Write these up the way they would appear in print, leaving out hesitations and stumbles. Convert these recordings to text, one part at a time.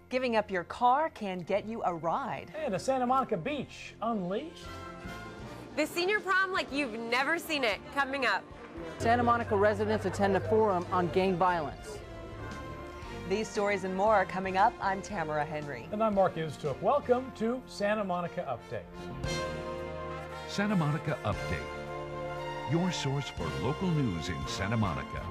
Giving up your car can get you a ride. And a Santa Monica beach unleashed. The senior prom like you've never seen it, coming up. Santa Monica residents attend a forum on gang violence. These stories and more are coming up. I'm Tamara Henry. And I'm Marc Istook. Welcome to Santa Monica Update. Santa Monica Update, your source for local news in Santa Monica.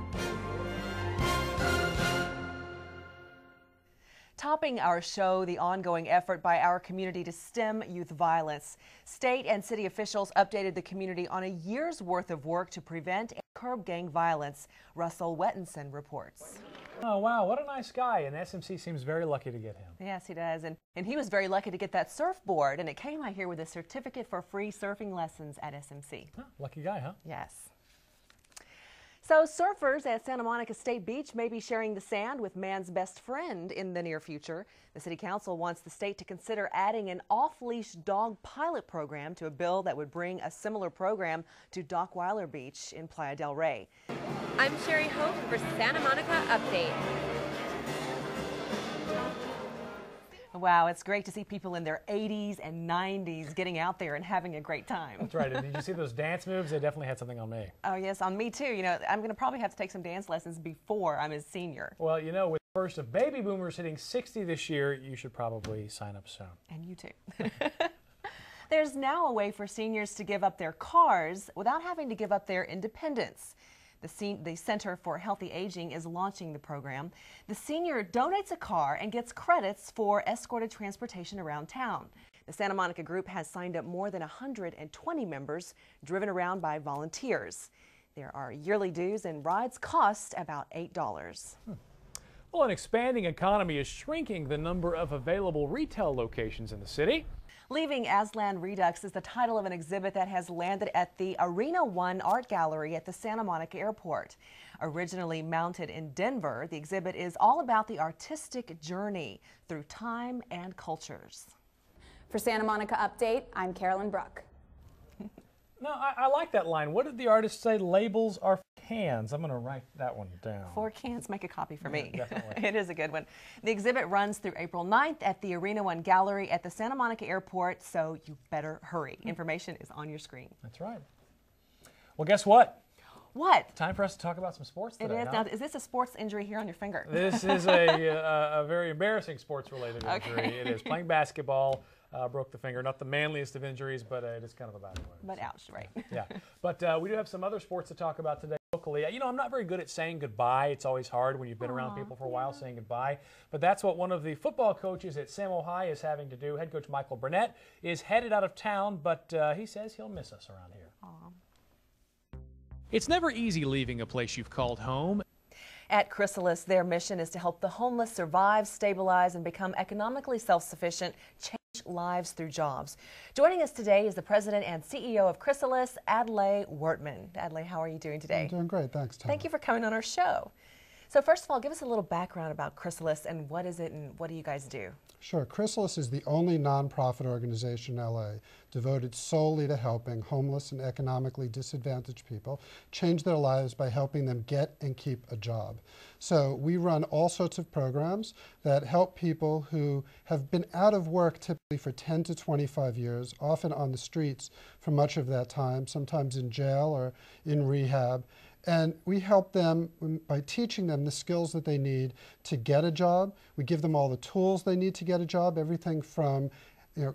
Topping our show, the ongoing effort by our community to stem youth violence. State and city officials updated the community on a year's worth of work to prevent and curb gang violence. Russell Wettenson reports. Oh, wow, what a nice guy. And SMC seems very lucky to get him. Yes, he does. And he was very lucky to get that surfboard. And it came out here with a certificate for free surfing lessons at SMC. Huh, lucky guy, huh? Yes. So surfers at Santa Monica State Beach may be sharing the sand with man's best friend in the near future. The City Council wants the state to consider adding an off-leash dog pilot program to a bill that would bring a similar program to Dockweiler Beach in Playa del Rey. I'm Sherry Hope for Santa Monica Update. Wow, it's great to see people in their 80s and 90s getting out there and having a great time. That's right. And did you see those dance moves? They definitely had something on me. Oh, yes, on me too. You know, I'm going to probably have to take some dance lessons before I'm a senior. Well, you know, with the first of baby boomers hitting 60 this year, you should probably sign up soon. And you too. There's now a way for seniors to give up their cars without having to give up their independence. The Center for Healthy Aging is launching the program. The senior donates a car and gets credits for escorted transportation around town. The Santa Monica group has signed up more than 120 members, driven around by volunteers. There are yearly dues and rides cost about $8. Well, an expanding economy is shrinking the number of available retail locations in the city. Leaving Aslan Redux is the title of an exhibit that has landed at the Arena 1 Art Gallery at the Santa Monica Airport. Originally mounted in Denver, the exhibit is all about the artistic journey through time and cultures. For Santa Monica Update, I'm Carolyn Bruck. No, I like that line. What did the artist say? Labels are for cans. I'm going to write that one down. 4 cans, make a copy for me. Definitely. It is a good one. The exhibit runs through April 9th at the Arena 1 Gallery at the Santa Monica Airport, so you better hurry. Information is on your screen. That's right. Well, guess what? What? Time for us to talk about some sports today. It is. Now, is this a sports injury here on your finger? This is a very embarrassing sports-related injury. Okay. It is playing basketball. Broke the finger. Not the manliest of injuries, but it is kind of a bad one. But ouch, right? Yeah. But we do have some other sports to talk about today locally. You know, I'm not very good at saying goodbye. It's always hard when you've been around people for a while saying goodbye. But that's what one of the football coaches at Samo High is having to do. Head coach Michael Burnett is headed out of town, but he says he'll miss us around here. Aww. It's never easy leaving a place you've called home. At Chrysalis, their mission is to help the homeless survive, stabilize, and become economically self-sufficient, change lives through jobs. Joining us today is the president and CEO of Chrysalis, Adlai Wertman. Adlai, how are you doing today? I'm doing great, thanks, Tom. Thank you for coming on our show. So first of all, give us a little background about Chrysalis and what is it and what do you guys do? Sure. Chrysalis is the only nonprofit organization in LA devoted solely to helping homeless and economically disadvantaged people change their lives by helping them get and keep a job. So we run all sorts of programs that help people who have been out of work typically for 10 to 25 years, often on the streets for much of that time, sometimes in jail or in rehab. And we help them by teaching them the skills that they need to get a job. We give them all the tools they need to get a job, everything from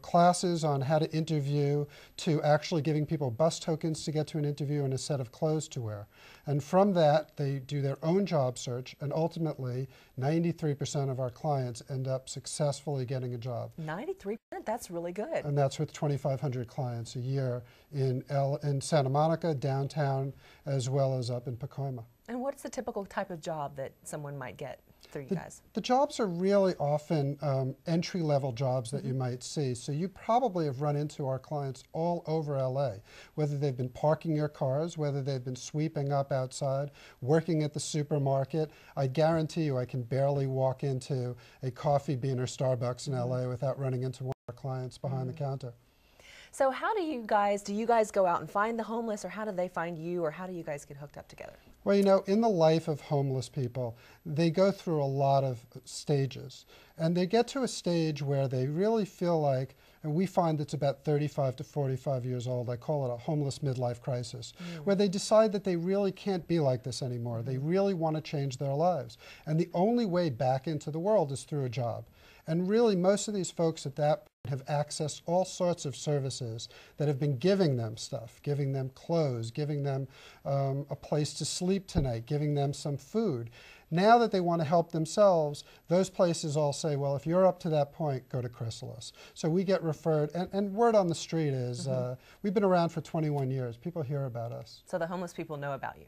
classes on how to interview to actually giving people bus tokens to get to an interview and a set of clothes to wear. And from that, they do their own job search, and ultimately, 93% of our clients end up successfully getting a job. 93%? That's really good. And that's with 2,500 clients a year in Santa Monica, downtown, as well as up in Pacoima. And what's the typical type of job that someone might get through you guys? The jobs are really often entry-level jobs that you might see. So you probably have run into our clients all over LA, whether they've been parking your cars, whether they've been sweeping up outside, working at the supermarket. I guarantee you I can barely walk into a Coffee Bean or Starbucks in LA without running into one of our clients behind the counter. So how do you guys go out and find the homeless, or how do they find you, or how do you guys get hooked up together? Well, you know, in the life of homeless people, they go through a lot of stages. And they get to a stage where they really feel like, and we find it's about 35 to 45 years old, I call it a homeless midlife crisis, where they decide that they really can't be like this anymore. They really want to change their lives. And the only way back into the world is through a job. And really, most of these folks at that point have accessed all sorts of services that have been giving them stuff, giving them clothes, giving them a place to sleep tonight, giving them some food. Now that they want to help themselves, those places all say, well, if you're up to that point, go to Chrysalis. So we get referred, and word on the street is, we've been around for 21 years. People hear about us. So the homeless people know about you.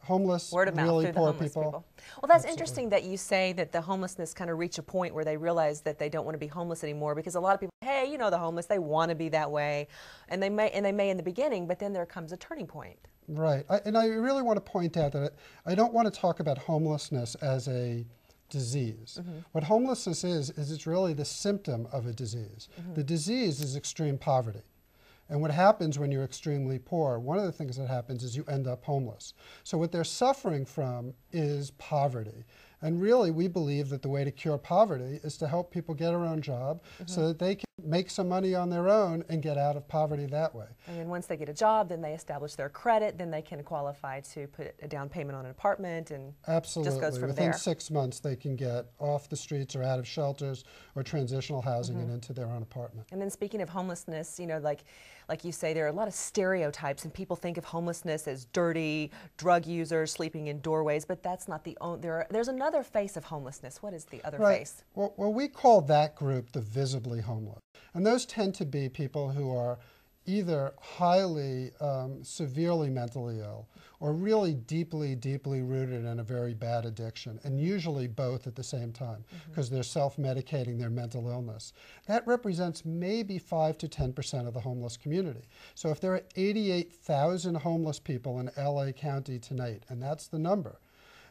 Homeless, Word of mouth really through the poor homeless people. people. Well, that's Absolutely. interesting that you say that the homelessness kind of reach a point where they realize that they don't want to be homeless anymore, because a lot of people, hey, you know, the homeless, they want to be that way, and they may in the beginning, but then there comes a turning point. Right, and I really want to point out that I don't want to talk about homelessness as a disease. What homelessness is it's really the symptom of a disease. The disease is extreme poverty. And what happens when you're extremely poor, one of the things that happens is you end up homeless. So what they're suffering from is poverty. And really, we believe that the way to cure poverty is to help people get a own job so that they can make some money on their own and get out of poverty that way. And then once they get a job, then they establish their credit, then they can qualify to put a down payment on an apartment, and Absolutely. just goes from Within there. 6 months, they can get off the streets or out of shelters or transitional housing and into their own apartment. And then speaking of homelessness, you know, like you say, there are a lot of stereotypes, and people think of homelessness as dirty, drug users sleeping in doorways, but that's not the only, there's another face of homelessness. What is the other face? Well, we call that group the visibly homeless. And those tend to be people who are either highly, severely mentally ill, or really deeply, deeply rooted in a very bad addiction, and usually both at the same time, because they're self-medicating their mental illness. That represents maybe 5 to 10% of the homeless community. So if there are 88,000 homeless people in LA County tonight, and that's the number,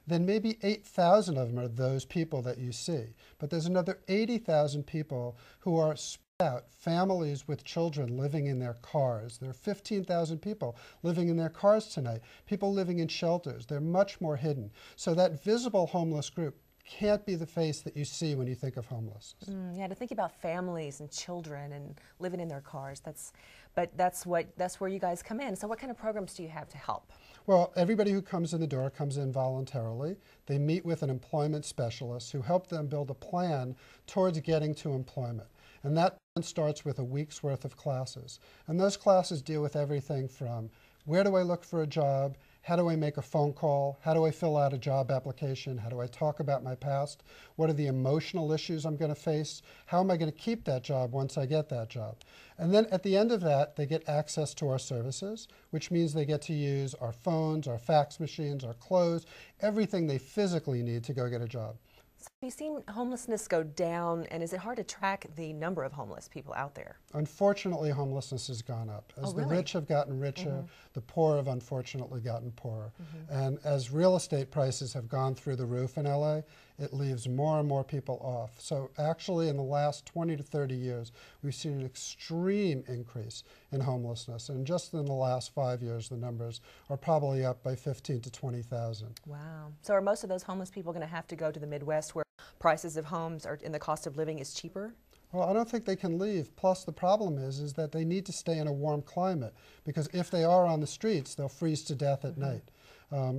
then maybe 8,000 of them are those people that you see. But there's another 80,000 people who are spread out, families with children living in their cars. There are 15,000 people living in their cars tonight, people living in shelters. They're much more hidden. So that visible homeless group can't be the face that you see when you think of homeless. Yeah, to think about families and children and living in their cars, that's where you guys come in. So what kind of programs do you have to help? Well, everybody who comes in the door comes in voluntarily. They meet with an employment specialist who help them build a plan towards getting to employment. And that plan starts with a week's worth of classes. And those classes deal with everything from where do I look for a job, how do I make a phone call, how do I fill out a job application, how do I talk about my past, what are the emotional issues I'm going to face, how am I going to keep that job once I get that job. And then at the end of that, they get access to our services, which means they get to use our phones, our fax machines, our clothes, everything they physically need to go get a job. So have you seen homelessness go down, and is it hard to track the number of homeless people out there? Unfortunately, homelessness has gone up. As the rich have gotten richer, the poor have unfortunately gotten poorer. And as real estate prices have gone through the roof in LA, it leaves more and more people off. So actually, in the last 20 to 30 years, we've seen an extreme increase in homelessness. And just in the last 5 years, the numbers are probably up by 15 to 20,000. Wow. So are most of those homeless people going to have to go to the Midwest, where prices of homes and the cost of living is cheaper? Well, I don't think they can leave. Plus, the problem is that they need to stay in a warm climate, because if they are on the streets, they'll freeze to death at night.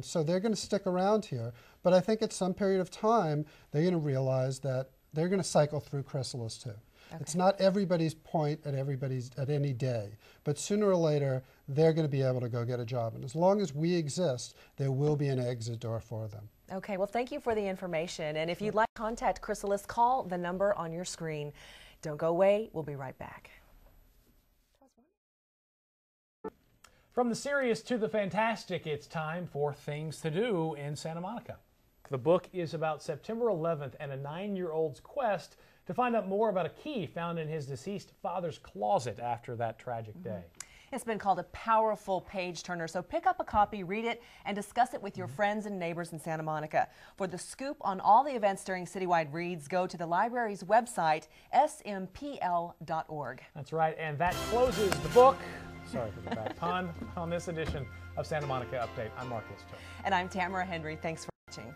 So they're going to stick around here. But I think at some period of time, they're going to realize that they're going to cycle through Chrysalis too. Okay. It's not everybody's point at any day, but sooner or later, they're going to be able to go get a job. And as long as we exist, there will be an exit door for them. Okay, well, thank you for the information. And if you'd like to contact Chrysalis, call the number on your screen. Don't go away. We'll be right back. From the serious to the fantastic, it's time for Things to Do in Santa Monica. The book is about September 11th and a 9-year-old's quest to find out more about a key found in his deceased father's closet after that tragic day. It's been called a powerful page turner, so pick up a copy, read it, and discuss it with your friends and neighbors in Santa Monica. For the scoop on all the events during Citywide Reads, go to the library's website, smpl.org. That's right, and that closes the book. Sorry for the bad pun on this edition of Santa Monica Update. I'm Marc Istook. And I'm Tamara Henry. Thanks for watching.